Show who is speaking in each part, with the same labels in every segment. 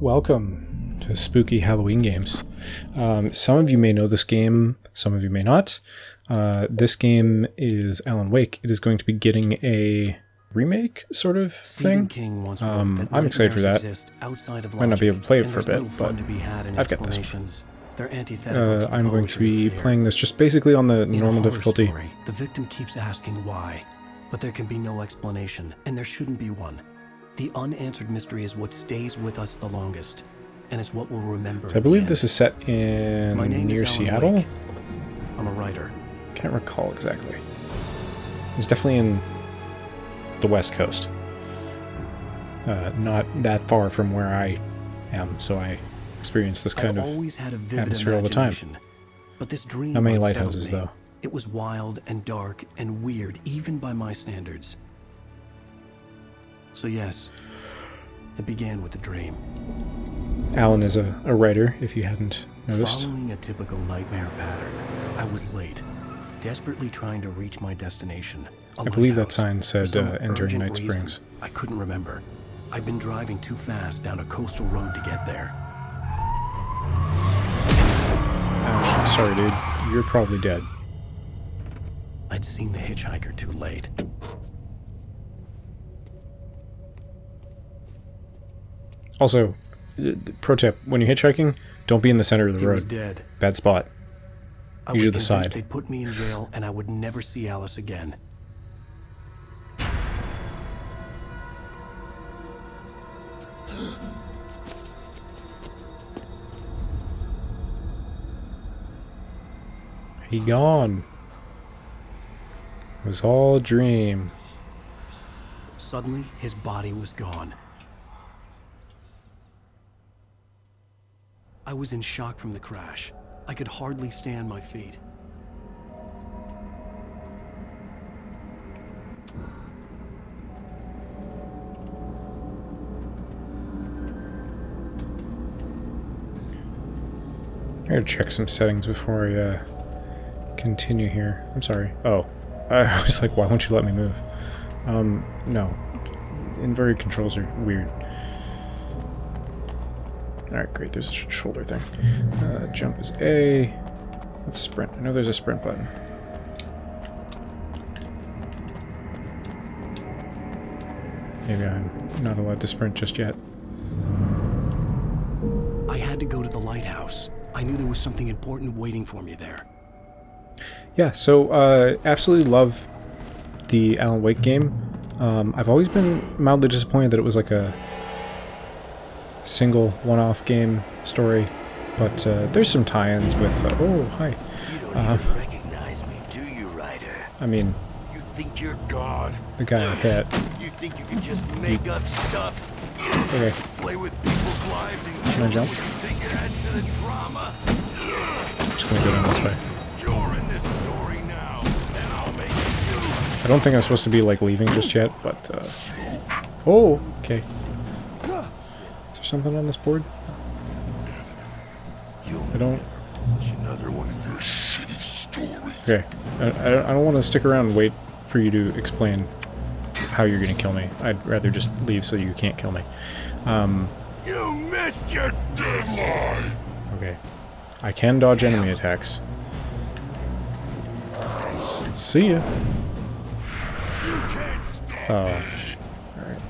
Speaker 1: Welcome to Spooky Halloween Games. Some of you may know this game, some of you may not. This game is Alan Wake. It is going to be getting a remake sort of thing. I'm excited for that. Might not be able to play it for a bit, but I've got this one. I'm going to be playing this just basically on the normal difficulty.
Speaker 2: The victim keeps asking why, but there can be no explanation, and there shouldn't be one. The unanswered mystery is what stays with us the longest, and it's what we'll remember.
Speaker 1: So I believe this is set in near Seattle.
Speaker 2: Wake. I'm a writer.
Speaker 1: Can't recall exactly. It's definitely in the West Coast. Not that far from where I am, so I experience this kind of atmosphere all the time.
Speaker 2: But this dream
Speaker 1: Not many lighthouses, though.
Speaker 2: It was wild and dark and weird, even by my standards. So yes, it began with a dream.
Speaker 1: Alan is a writer, if you hadn't noticed.
Speaker 2: Following a typical nightmare pattern, I was late, desperately trying to reach my destination.
Speaker 1: I believe that sign said entering Night Springs.
Speaker 2: I couldn't remember. I'd been driving too fast down a coastal road to get there.
Speaker 1: Ouch, sorry dude, you're probably dead.
Speaker 2: I'd seen the hitchhiker too late.
Speaker 1: Also, pro tip, when you're hitchhiking, don't be in the center of the
Speaker 2: He
Speaker 1: road.
Speaker 2: was dead.
Speaker 1: Bad spot. Usually the side.
Speaker 2: They'd put me in jail and I would never see Alice again.
Speaker 1: He gone. It was all a dream.
Speaker 2: Suddenly, his body was gone. I was in shock from the crash. I could hardly stand my feet.
Speaker 1: I gotta check some settings before I continue here. I'm sorry. Oh, I was like, why won't you let me move? No. Inverted controls are weird. Alright, great. There's a shoulder thing. Jump is A. Let's sprint. I know there's a sprint button. Maybe I'm not allowed to sprint just yet.
Speaker 2: I had to go to the lighthouse. I knew there was something important waiting for me there.
Speaker 1: Yeah, so absolutely love the Alan Wake game. I've always been mildly disappointed that it was like a single one-off game story, but there's some tie-ins with oh hi.
Speaker 3: You don't even recognize me, do you, Ryder?
Speaker 1: I mean,
Speaker 3: You think you're God?
Speaker 1: the guy in hit.
Speaker 3: You think you can just make up stuff?
Speaker 1: Okay,
Speaker 3: Play with people's lives and
Speaker 1: can I jump?
Speaker 3: you think it adds to the drama?
Speaker 1: I'm just gonna go down this way.
Speaker 3: You're in this story now, and I'll make you.
Speaker 1: I don't think I'm supposed to be like leaving just yet, but oh, okay. Is there something on this board? I don't.
Speaker 3: Another one of your shitty stories.
Speaker 1: Okay, I don't want to stick around and wait for you to explain how you're gonna kill me. I'd rather just leave so you can't kill me.
Speaker 3: You missed your deadline.
Speaker 1: Okay. I can dodge enemy attacks. See ya.
Speaker 3: You can't stop.
Speaker 1: Oh. Alright.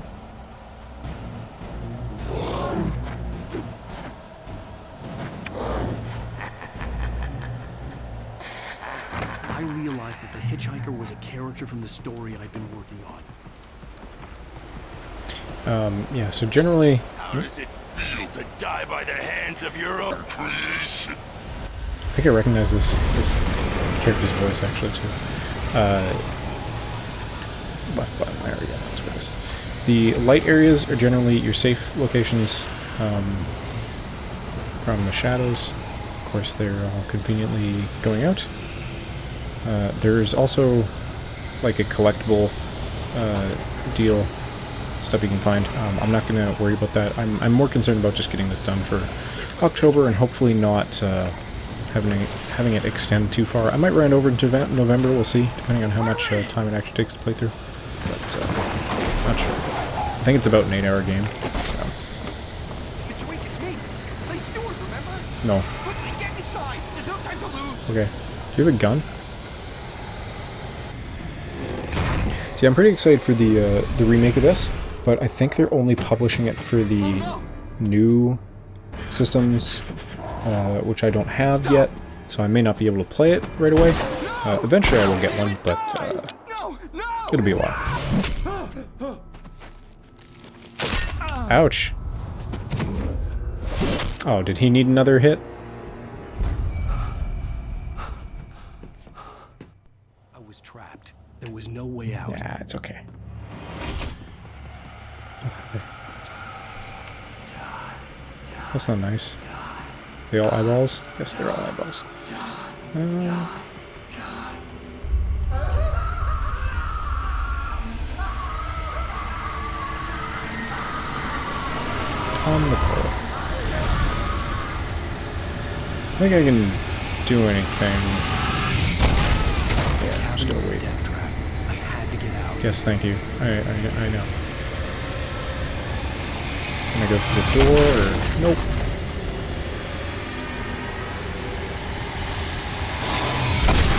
Speaker 2: I realized that the hitchhiker was a character from the story I'd been working on.
Speaker 1: Yeah, so generally...
Speaker 3: How does it feel to die by the hands of your own creation?
Speaker 1: I think I recognize this character's voice, actually, too. Left button, there we go, that's what it is. The light areas are generally your safe locations from the shadows. Of course, they're all conveniently going out. There's also, like, a collectible deal, stuff you can find. I'm not going to worry about that. I'm more concerned about just getting this done for October and hopefully not having it extend too far. I might run over into November, we'll see, depending on how much time it actually takes to play through. But, not sure. I think it's about an 8-hour game, so...
Speaker 3: Mr. Wake,
Speaker 1: No.
Speaker 3: Quickly, get inside! There's no time to lose!
Speaker 1: Okay. Do you have a gun? See, I'm pretty excited for the remake of this, but I think they're only publishing it for the new systems, which I don't have yet, so I may not be able to play it right away. Eventually I will get one, but it'll be a while. Ouch. Oh, did he need another hit?
Speaker 2: I was trapped. There was no way out.
Speaker 1: Nah, it's okay. That's not nice. They all eyeballs? Yes, they're all eyeballs. On the pole. I think I can do anything. Yeah, I'm just gonna wait.
Speaker 2: Death trap. I had to get out.
Speaker 1: Yes, thank you. I know. Can I go through the door or nope?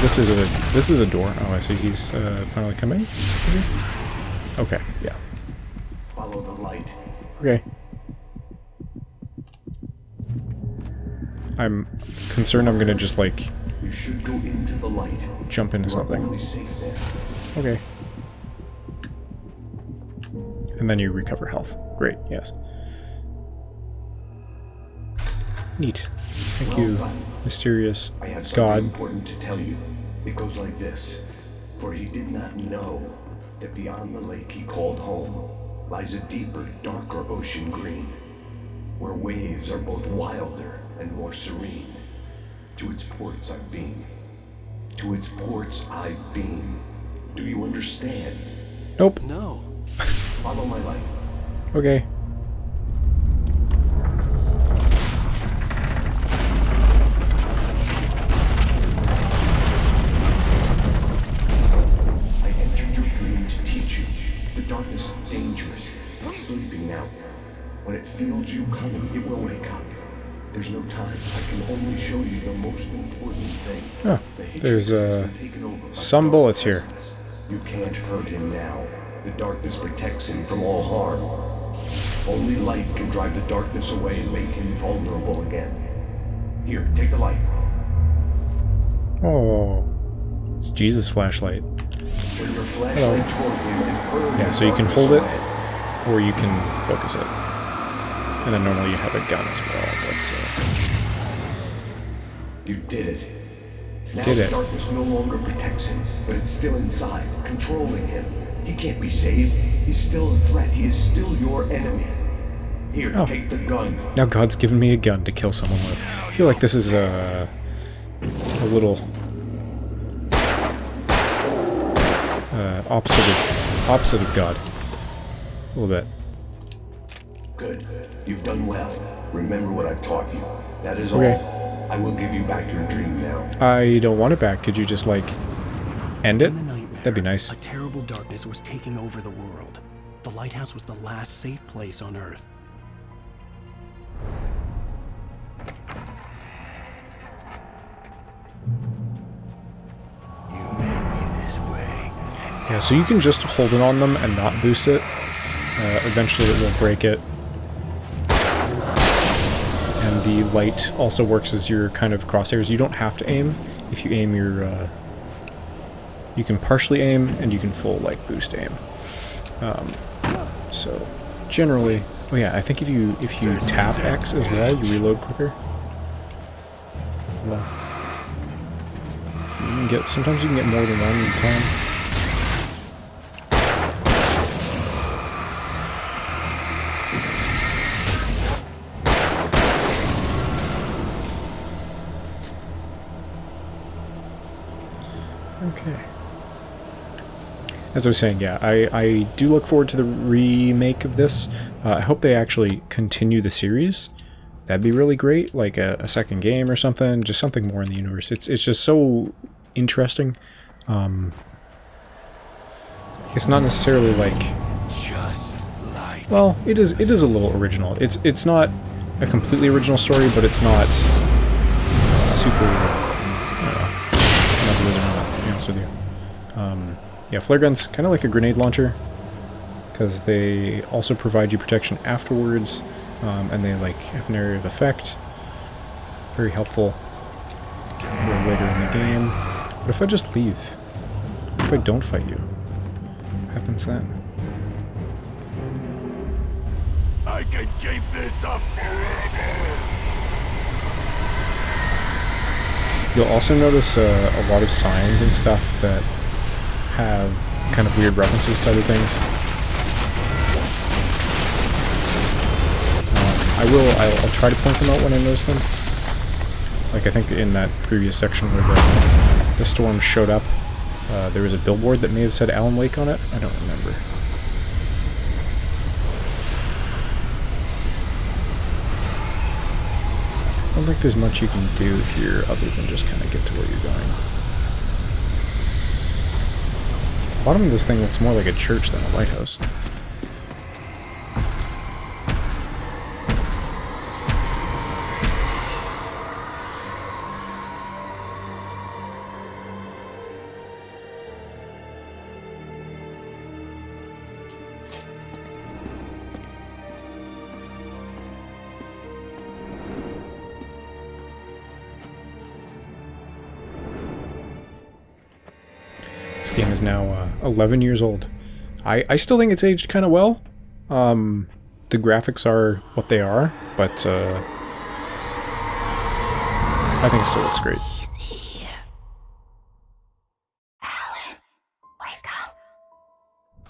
Speaker 1: This is a door. Oh, I see. He's finally coming. Okay. Yeah.
Speaker 2: Follow the light.
Speaker 1: Okay. I'm concerned I'm gonna just like
Speaker 2: You should go into the light.
Speaker 1: jump into something.
Speaker 2: Only safe there.
Speaker 1: Okay. And then you recover health. Great, yes. Neat. Thank you, mysterious
Speaker 2: I have something
Speaker 1: god.
Speaker 2: important to tell you. It goes like this. For he did not know that beyond the lake he called home lies a deeper, darker ocean green, where waves are both wilder and more serene. To its ports I've been. To its ports I've been. Do you understand?
Speaker 1: Nope.
Speaker 2: No. Follow my light.
Speaker 1: Okay.
Speaker 2: I entered your dream to teach you. The darkness is dangerous. It's sleeping now. When it feels you coming, it will wake up. There's no time. I can only show you the most important thing.
Speaker 1: Oh,
Speaker 2: The hatred
Speaker 1: there's
Speaker 2: has been taken over by
Speaker 1: some
Speaker 2: dark
Speaker 1: bullets here.
Speaker 2: presence. You can't hurt him now. The darkness protects him from all harm. Only light can drive the darkness away and make him vulnerable again. Here, take the light.
Speaker 1: Oh, it's Jesus flashlight.
Speaker 2: Turn your flashlight toward him and burn
Speaker 1: Yeah,
Speaker 2: the
Speaker 1: so you can
Speaker 2: darkness
Speaker 1: hold it,
Speaker 2: away.
Speaker 1: or you can focus it. And then normally you have a gun as well, but
Speaker 2: You did it. Now
Speaker 1: Did
Speaker 2: the
Speaker 1: it.
Speaker 2: darkness no longer protects him, but it's still inside, controlling him. He can't be saved. He's still a threat. He is still your enemy. Here,
Speaker 1: Oh.
Speaker 2: take the gun.
Speaker 1: now God's given me a gun to kill someone with. I feel like this is a little opposite of God. A little bit.
Speaker 2: Good. You've done well. Remember what I've taught you. That is
Speaker 1: Okay.
Speaker 2: all. I will give you back your dream now.
Speaker 1: I don't want it back. Could you just like end it?
Speaker 2: In the nightmare,
Speaker 1: That'd be nice.
Speaker 2: a terrible darkness was taking over the world. The lighthouse was the last safe place on Earth.
Speaker 1: Yeah, so you can just hold it on them and not boost it. Eventually it will break it. And the light also works as your kind of crosshairs. You don't have to aim. If you aim your... you can partially aim, and you can full, like, boost aim. So, generally... Oh yeah, I think if you tap X as well, you reload quicker. Hold on. You can get... Sometimes you can get more than one at a time. Okay. As I was saying, yeah, I do look forward to the remake of this. I hope they actually continue the series. That'd be really great, like a second game or something, just something more in the universe. It's just so interesting. It's not necessarily like... Well, it is a little original. It's not a completely original story, but it's not super, I don't know, I'm not really know, to be honest with you. Yeah, flare guns, kind of like a grenade launcher, because they also provide you protection afterwards, and they like have an area of effect. Very helpful for later in the game. What if I just leave? What if I don't fight you? What happens then?
Speaker 3: I can keep this up forever.
Speaker 1: You'll also notice a lot of signs and stuff that have kind of weird references to other things. I'll try to point them out when I notice them. Like I think in that previous section where the storm showed up, there was a billboard that may have said Alan Wake on it. I don't remember. I don't think there's much you can do here other than just kind of get to where you're going. The bottom of this thing looks more like a church than a lighthouse. This game is now 11 years old. I still think it's aged kind of well. The graphics are what they are, but I think it still looks great.
Speaker 4: He's here. Alan, wake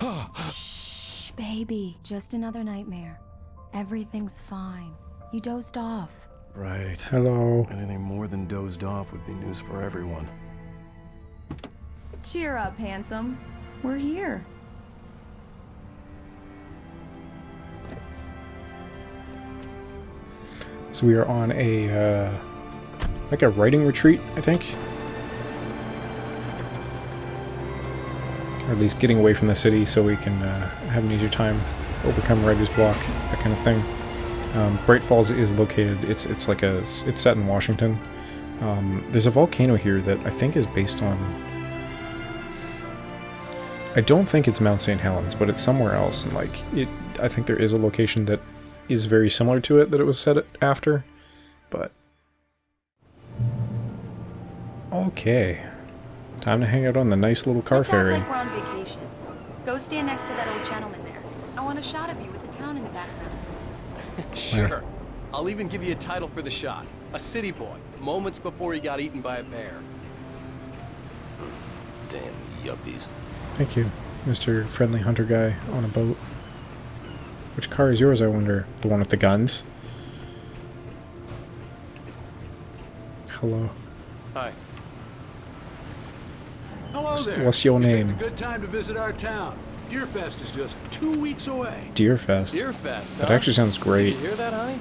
Speaker 4: up. Shh, baby. Just another nightmare. Everything's fine. You dozed off.
Speaker 5: Right.
Speaker 1: Hello.
Speaker 5: Anything more than dozed off would be news for everyone.
Speaker 6: Cheer up, handsome. We're here.
Speaker 1: So we are on a like a writing retreat, I think. Or at least getting away from the city so we can have an easier time, overcome writer's block, that kind of thing. Bright Falls is located. It's set in Washington. There's a volcano here that I think is based on. I don't think it's Mount St. Helens, but it's somewhere else. And I think there is a location that is very similar to it that it was set after. But okay, time to hang out on the nice little car
Speaker 6: Let's
Speaker 1: ferry.
Speaker 6: act like we're on vacation. Go stand next to that old gentleman there. I want a shot of you with the town in the background.
Speaker 5: Sure. I'll even give you a title for the shot. A city boy, moments before he got eaten by a bear. Damn yuppies.
Speaker 1: Thank you, Mr. Friendly Hunter Guy on a boat. Which car is yours, I wonder? The one with the guns? Hello.
Speaker 5: Hi.
Speaker 7: Hello there.
Speaker 1: What's your
Speaker 7: You picked
Speaker 1: name?
Speaker 7: a good time to visit our town. Deerfest is just 2 weeks away.
Speaker 1: Deerfest.
Speaker 5: Deerfest,
Speaker 1: That
Speaker 5: huh?
Speaker 1: actually sounds
Speaker 5: Did
Speaker 1: great.
Speaker 5: you hear that, honey?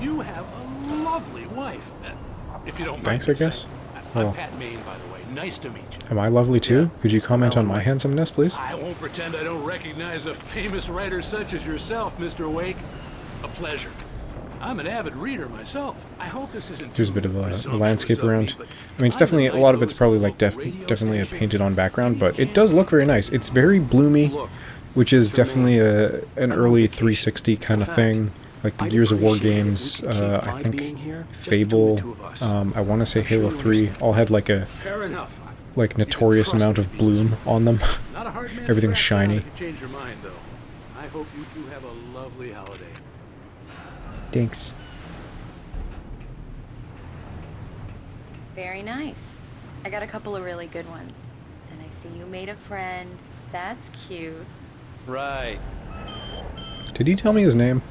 Speaker 7: You have a lovely wife. If you don't mind
Speaker 1: Thanks, I
Speaker 7: me saying.
Speaker 1: guess.
Speaker 7: I'm
Speaker 1: Oh.
Speaker 7: Pat Maine, by the way. Nice to meet you.
Speaker 1: Am I lovely too?
Speaker 5: Yeah.
Speaker 1: Could you comment on
Speaker 5: Alan
Speaker 1: my
Speaker 5: Wake.
Speaker 1: handsomeness, please?
Speaker 7: I won't pretend I don't recognize a famous writer such as yourself, Mr. Wake. A pleasure. I'm an avid reader myself. I hope this isn't
Speaker 1: There's a
Speaker 7: too
Speaker 1: bit of a
Speaker 7: presumptuous
Speaker 1: landscape
Speaker 7: of me,
Speaker 1: around.
Speaker 7: but
Speaker 1: I mean, it's
Speaker 7: I'm
Speaker 1: definitely,
Speaker 7: the
Speaker 1: a lot of
Speaker 7: night
Speaker 1: it's probably like
Speaker 7: host of a radio
Speaker 1: definitely a
Speaker 7: station.
Speaker 1: painted on background, but it does look very nice. It's very bloomy,
Speaker 5: Look,
Speaker 1: which is
Speaker 5: Mr.
Speaker 1: definitely
Speaker 5: Maine,
Speaker 1: an
Speaker 5: I'm
Speaker 1: early
Speaker 5: on vacation.
Speaker 1: 360 kind of
Speaker 5: In fact,
Speaker 1: thing. Like the
Speaker 5: I'd
Speaker 1: Gears of War
Speaker 5: appreciate it if we
Speaker 1: games,
Speaker 5: could keep
Speaker 1: I
Speaker 5: my
Speaker 1: think
Speaker 5: being here just
Speaker 1: Fable,
Speaker 5: between the two of us.
Speaker 1: I want to say
Speaker 5: I'm sure
Speaker 1: Halo
Speaker 5: you'll
Speaker 1: 3,
Speaker 5: understand.
Speaker 1: all had like a
Speaker 7: Fair enough.
Speaker 1: notorious
Speaker 7: trust
Speaker 1: amount
Speaker 7: me
Speaker 1: of
Speaker 7: to be
Speaker 1: bloom on them.
Speaker 7: Not a hard man to
Speaker 1: Everything's
Speaker 7: track down
Speaker 1: shiny.
Speaker 7: if you change your mind, though. I hope you two have a lovely holiday.
Speaker 1: Thanks.
Speaker 6: Very nice. I got a couple of really good ones. And I see you made a friend. That's cute.
Speaker 5: Right.
Speaker 1: Did he tell me his name?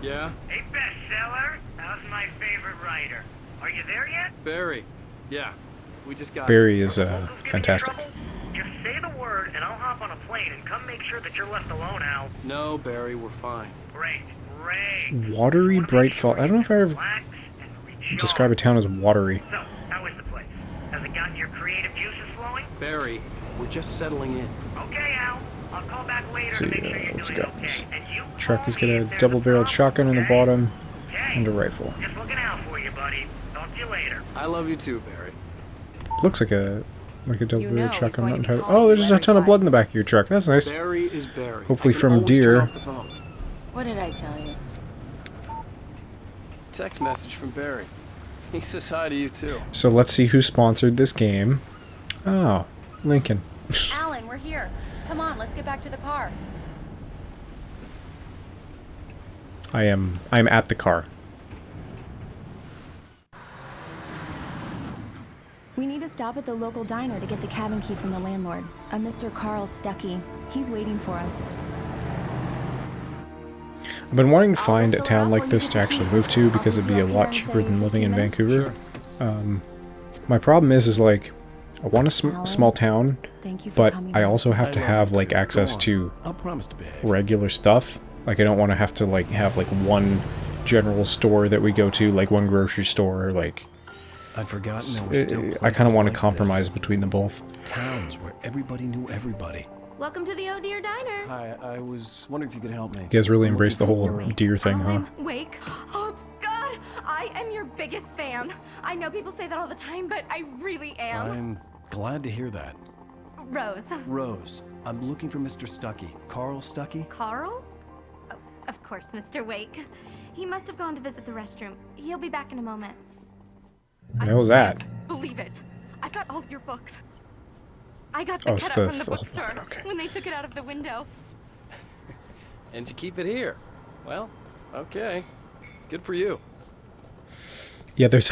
Speaker 5: Yeah?
Speaker 8: Hey, bestseller, how's my favorite writer? Are you there yet?
Speaker 5: Barry. Yeah. We just got...
Speaker 1: Barry is
Speaker 8: Uncle's giving you
Speaker 1: fantastic.
Speaker 8: trouble? Just say the word and I'll hop on a plane and come make sure that you're left alone, Al.
Speaker 5: No, Barry, we're fine.
Speaker 8: Great, great.
Speaker 1: Watery
Speaker 8: Wanna make
Speaker 1: Bright
Speaker 8: sure
Speaker 1: Fall. I don't know if I
Speaker 8: you
Speaker 1: ever
Speaker 8: relax and recharge.
Speaker 1: describe a town as watery.
Speaker 8: So, how is the place? Has it gotten your creative juices flowing?
Speaker 5: Barry, we're just settling in.
Speaker 8: Okay, Al. I'll call back later
Speaker 1: Let's
Speaker 8: to
Speaker 1: see,
Speaker 8: make sure you're
Speaker 1: what's it
Speaker 8: doing
Speaker 1: got?
Speaker 8: okay. And you
Speaker 1: Truck
Speaker 8: call
Speaker 1: has
Speaker 8: me
Speaker 1: got
Speaker 8: if
Speaker 1: a
Speaker 8: there's
Speaker 1: double-barreled
Speaker 8: problem,
Speaker 1: shotgun in the
Speaker 8: okay?
Speaker 1: bottom
Speaker 8: Okay.
Speaker 1: and a rifle.
Speaker 8: Just looking out for you, buddy. Talk to you later.
Speaker 5: I love you too, Barry.
Speaker 1: Looks like a delivery
Speaker 6: You know
Speaker 1: truck.
Speaker 6: he's
Speaker 1: I'm
Speaker 6: going
Speaker 1: not
Speaker 6: to be
Speaker 1: entirely.
Speaker 6: calling
Speaker 1: Oh, there's
Speaker 6: you
Speaker 1: just a
Speaker 6: every
Speaker 1: ton of blood in the
Speaker 6: 5
Speaker 1: back of your truck. That's nice.
Speaker 5: Barry is Barry.
Speaker 1: Hopefully
Speaker 5: I can
Speaker 1: from
Speaker 5: always
Speaker 1: deer.
Speaker 5: turn off the phone.
Speaker 6: What did I tell you?
Speaker 5: Text message from Barry. He says hi to you too.
Speaker 1: So let's see who sponsored this game. Oh, Lincoln.
Speaker 6: Alan, we're here. Come on, let's get back to the car.
Speaker 1: I'm at the car.
Speaker 4: We need to stop at the local diner to get the cabin key from the landlord, a Mr. Carl Stuckey. He's waiting for us.
Speaker 1: I've been wanting to find a town like this to actually move to because it'd be a lot cheaper than living in Vancouver. My problem is like, I want a small town,
Speaker 4: Thank you for
Speaker 1: but
Speaker 4: coming
Speaker 1: I
Speaker 4: with
Speaker 1: also
Speaker 4: me.
Speaker 1: have to have like access to
Speaker 3: I'll promise to behave.
Speaker 1: regular stuff. Like I don't want to have to like have like one general store that we go to, like one grocery store, like
Speaker 3: I'd forgotten there were still
Speaker 1: I kind of want to
Speaker 3: places like
Speaker 1: compromise
Speaker 3: this.
Speaker 1: between them both.
Speaker 3: Towns where everybody knew everybody.
Speaker 6: Welcome to the Oh Dear Diner.
Speaker 5: Hi, I was wondering if you could help me.
Speaker 1: You guys really
Speaker 5: I'm
Speaker 1: embrace the
Speaker 5: looking
Speaker 1: whole
Speaker 5: for-
Speaker 1: deer thing, huh?
Speaker 9: Alan Wake. Oh, God. I am your biggest fan. I know people say that all the time, but I really am.
Speaker 3: I'm glad to hear that.
Speaker 9: Rose.
Speaker 3: Rose, I'm looking for Mr. Stuckey. Carl Stuckey?
Speaker 9: Carl? Oh, of course, Mr. Wake. He must have gone to visit the restroom. He'll be back in a moment.
Speaker 1: The hell was that?
Speaker 9: Can't believe it. I've got all your books. I got
Speaker 1: Oh,
Speaker 9: the
Speaker 1: it's
Speaker 9: cutout
Speaker 1: the
Speaker 9: from the
Speaker 1: self-
Speaker 9: bookstore
Speaker 1: okay.
Speaker 9: when they took it out of the window.
Speaker 5: And you keep it here. Well, okay. Good for you.
Speaker 1: Yeah, there's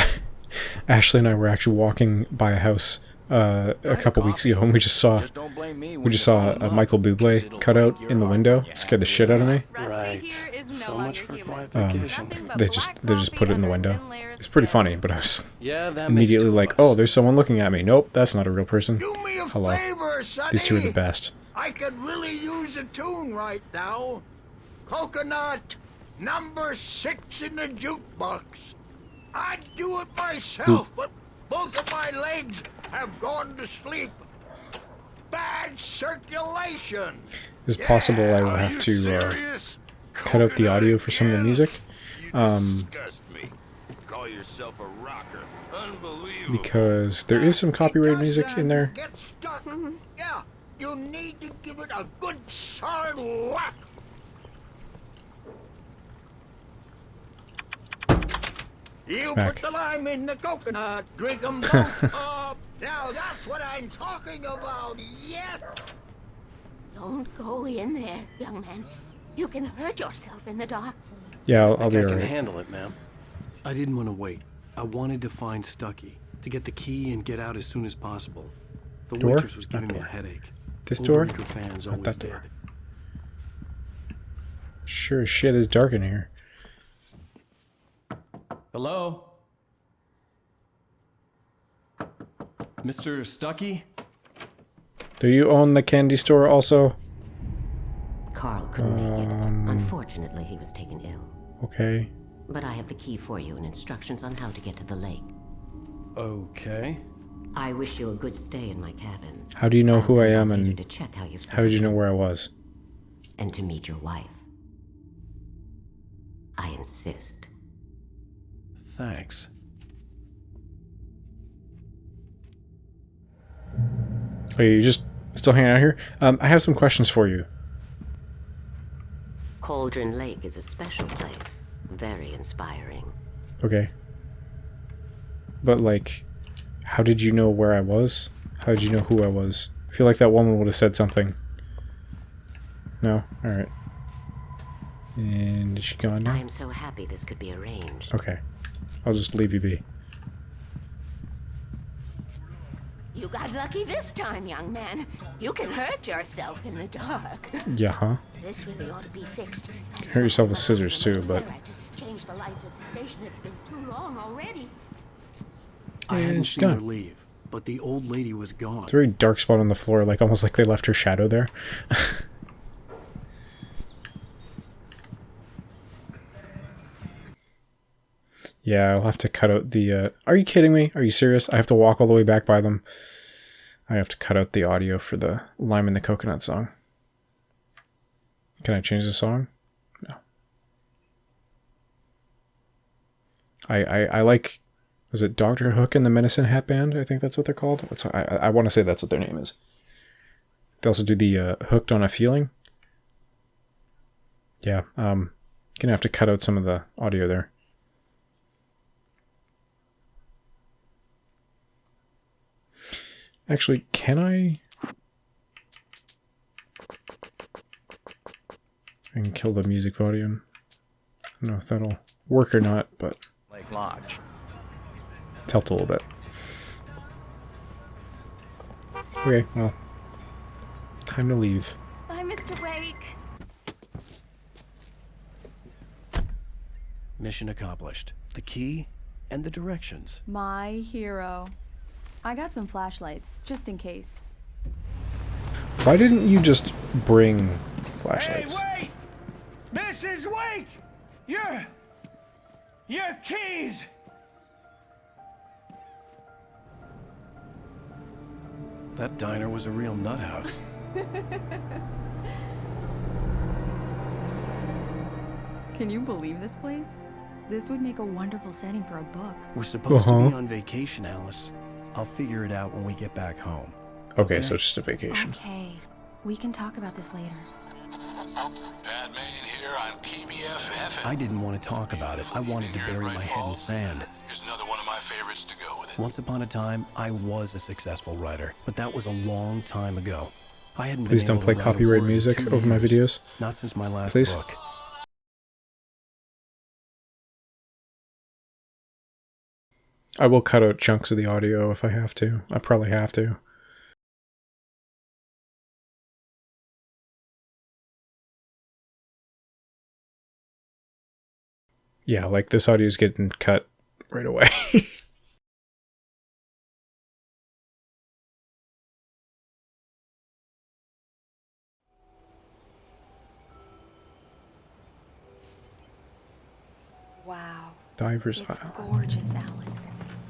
Speaker 1: Ashley and I were actually walking by a house a couple weeks ago, and we just saw a Michael Bublé cutout in the window. It scared the shit out of me.
Speaker 9: Rusty
Speaker 5: Right.
Speaker 9: here is no
Speaker 5: So
Speaker 9: longer
Speaker 5: much for
Speaker 9: human.
Speaker 5: quiet vacation.
Speaker 9: Nothing but
Speaker 1: They
Speaker 9: black
Speaker 1: just
Speaker 9: coffee
Speaker 1: put it in the
Speaker 9: under a
Speaker 1: window.
Speaker 9: thin layer of
Speaker 1: It's pretty
Speaker 9: skin.
Speaker 1: funny, but I was
Speaker 5: Yeah, that
Speaker 1: immediately
Speaker 5: makes two
Speaker 1: like,
Speaker 5: of us.
Speaker 1: oh, there's someone looking at me. Nope, that's not a real person.
Speaker 3: Do me a
Speaker 1: Hello.
Speaker 3: favor, Sonny.
Speaker 1: These two are the best.
Speaker 3: I could really use a tune right now. Coconut, number 6 in the jukebox. I'd do it myself, but both of my legs have gone to sleep. Bad circulation.
Speaker 1: It's possible I will
Speaker 3: Are
Speaker 1: have
Speaker 3: you
Speaker 1: to
Speaker 3: serious?
Speaker 1: cut out the audio for some of the
Speaker 3: Coconut
Speaker 1: music.
Speaker 3: again? You disgust me. Call yourself a rocker. Unbelievable.
Speaker 1: Because there is some copyrighted music in there.
Speaker 3: Get stuck. Yeah, you need to give it a good solid whack. You
Speaker 1: Smack.
Speaker 3: put the lime in the coconut, drink 'em both up. Now that's what I'm talking about, yes.
Speaker 10: Don't go in there, young man. You can hurt yourself in the dark.
Speaker 1: Yeah, I'll be
Speaker 5: I can
Speaker 1: alright.
Speaker 5: handle it, ma'am. I didn't want to wait. I wanted to find Stuckey, to get the key and get out as soon as possible. The
Speaker 1: Door?
Speaker 5: waitress was giving
Speaker 1: That
Speaker 5: me a
Speaker 1: door.
Speaker 5: headache.
Speaker 1: This door?
Speaker 5: Overeager fans
Speaker 1: Not
Speaker 5: always
Speaker 1: that
Speaker 5: did.
Speaker 1: door. Sure as shit is dark in here.
Speaker 5: Hello? Mr. Stuckey?
Speaker 1: Do you own the candy store also?
Speaker 10: Carl couldn't make it. Unfortunately, he was taken ill.
Speaker 1: Okay.
Speaker 10: But I have the key for you and instructions on how to get to the lake.
Speaker 5: Okay.
Speaker 10: I wish you a good stay in my cabin.
Speaker 1: How do you know
Speaker 10: I'll
Speaker 1: who I
Speaker 10: come
Speaker 1: am
Speaker 10: back later
Speaker 1: and
Speaker 10: to check how you've
Speaker 1: how did you know
Speaker 10: settled
Speaker 1: where I was?
Speaker 10: and to meet your wife. I insist.
Speaker 5: Thanks.
Speaker 1: Oh, you just still hanging out here? I have some questions for you.
Speaker 10: Cauldron Lake is a special place. Very inspiring.
Speaker 1: Okay. But, like, how did you know where I was? How did you know who I was? I feel like that woman would have said something. No? Alright. And is she gone
Speaker 10: I
Speaker 1: now?
Speaker 10: am so happy this could be arranged.
Speaker 1: Okay. I'll just leave you be.
Speaker 10: You got lucky this time, young man. You can hurt yourself in the dark.
Speaker 1: Yeah, huh?
Speaker 10: This really ought to be fixed.
Speaker 1: Hurt yourself with scissors, too, but...
Speaker 10: Sarah to change the lights at the station. It's been too long already.
Speaker 5: I hadn't
Speaker 1: she's
Speaker 5: seen her
Speaker 1: gone.
Speaker 5: leave, but the old lady was gone.
Speaker 1: It's a very dark spot on the floor, like almost like they left her shadow there. Yeah, I'll have to cut out the... Are you kidding me? Are you serious? I have to walk all the way back by them. I have to cut out the audio for the Lime and the Coconut song. Can I change the song? No. I like, was it Dr. Hook and the Medicine Hat Band? I think that's what they're called. I want to say that's what their name is. They also do the Hooked on a Feeling. Yeah, gonna have to cut out some of the audio there. Actually, can I can kill the music volume. I don't know if that'll work or not, but
Speaker 5: Lake Lodge.
Speaker 1: it's helped a little bit. Okay, well, time to leave.
Speaker 9: Bye, Mr. Wake.
Speaker 5: Mission accomplished. The key and the directions.
Speaker 4: My hero. I got some flashlights, just in case.
Speaker 1: Why didn't you just bring flashlights?
Speaker 3: Hey, wait! Mrs. Wake! Your keys!
Speaker 5: That diner was a real nut house.
Speaker 4: Can you believe this place? This would make a wonderful setting for a book.
Speaker 5: We're supposed to be on vacation, Alice. I'll figure it out when we get back home.
Speaker 1: Okay, so it's just a vacation.
Speaker 4: Okay, we can talk about this later.
Speaker 7: Bad man here on PBF
Speaker 5: I didn't want to talk about it. I wanted to bury my head in sand.
Speaker 7: Here's another one of my favorites to go with it.
Speaker 5: Once upon a time, I was a successful writer, but that was a long time ago. I hadn't
Speaker 1: Please
Speaker 5: been
Speaker 1: don't
Speaker 5: able
Speaker 1: play
Speaker 5: to write a
Speaker 1: copyright
Speaker 5: word in
Speaker 1: music
Speaker 5: 2
Speaker 1: over my
Speaker 5: years.
Speaker 1: videos.
Speaker 5: Not since my last
Speaker 1: Please.
Speaker 5: book.
Speaker 1: I will cut out chunks of the audio if I have to. I probably have to. Yeah, like this audio is getting cut right away.
Speaker 6: Wow.
Speaker 1: Diver's
Speaker 6: It's
Speaker 1: Isle.
Speaker 6: gorgeous, Alan.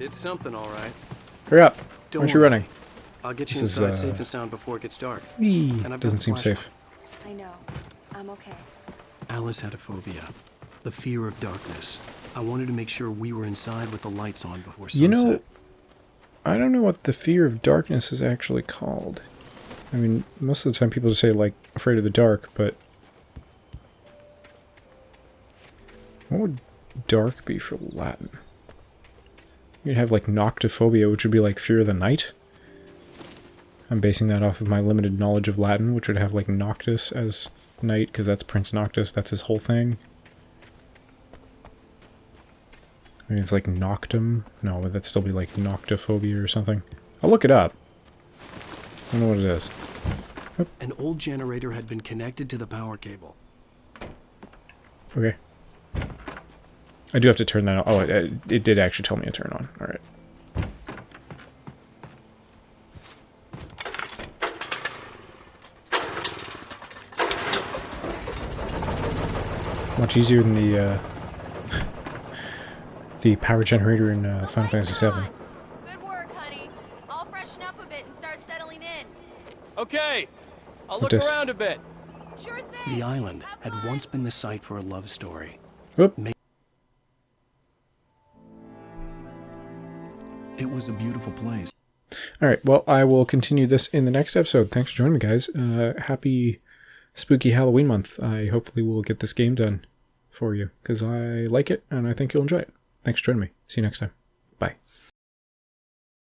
Speaker 5: It's something, all right.
Speaker 1: Hurry up.
Speaker 5: Don't
Speaker 1: Aren't you
Speaker 5: worry.
Speaker 1: running?
Speaker 5: I'll get you
Speaker 1: This is,
Speaker 5: inside safe and sound before it gets dark.
Speaker 1: Whee.
Speaker 5: And I've got
Speaker 1: Doesn't
Speaker 5: the
Speaker 1: seem
Speaker 5: flashlight.
Speaker 1: safe.
Speaker 6: I know. I'm okay.
Speaker 5: Alice had a phobia. The fear of darkness. I wanted to make sure we were inside with the lights on before sunset.
Speaker 1: You know, I don't know what the fear of darkness is actually called. I mean, most of the time people just say, like, afraid of the dark, but... what would dark be for Latin? You'd have, like, noctophobia, which would be, like, fear of the night. I'm basing that off of my limited knowledge of Latin, which would have, like, noctis as night, because that's Prince Noctis, that's his whole thing. I mean, it's like noctum. No, would that still be like noctophobia or something? I'll look it up. I don't know what it is. Oop.
Speaker 5: An old generator had been connected to the power cable.
Speaker 1: Okay. I do have to turn that on. Oh, it did actually tell me to turn on. Alright. Much easier than the power generator in Final Fantasy VII.
Speaker 9: Good work, honey. I'll freshen up a bit and start settling in.
Speaker 5: Okay, I'll
Speaker 1: What
Speaker 5: look
Speaker 1: this?
Speaker 5: around a bit.
Speaker 9: Sure thing.
Speaker 5: The island
Speaker 9: Have
Speaker 5: had
Speaker 9: fun.
Speaker 5: once been the site for a love story.
Speaker 1: Oop.
Speaker 5: It was a beautiful place.
Speaker 1: Alright, well, I will continue this in the next episode. Thanks for joining me, guys. Happy spooky Halloween month. I hopefully will get this game done for you, because I like it, and I think you'll enjoy it. Thanks for joining me. See you next time.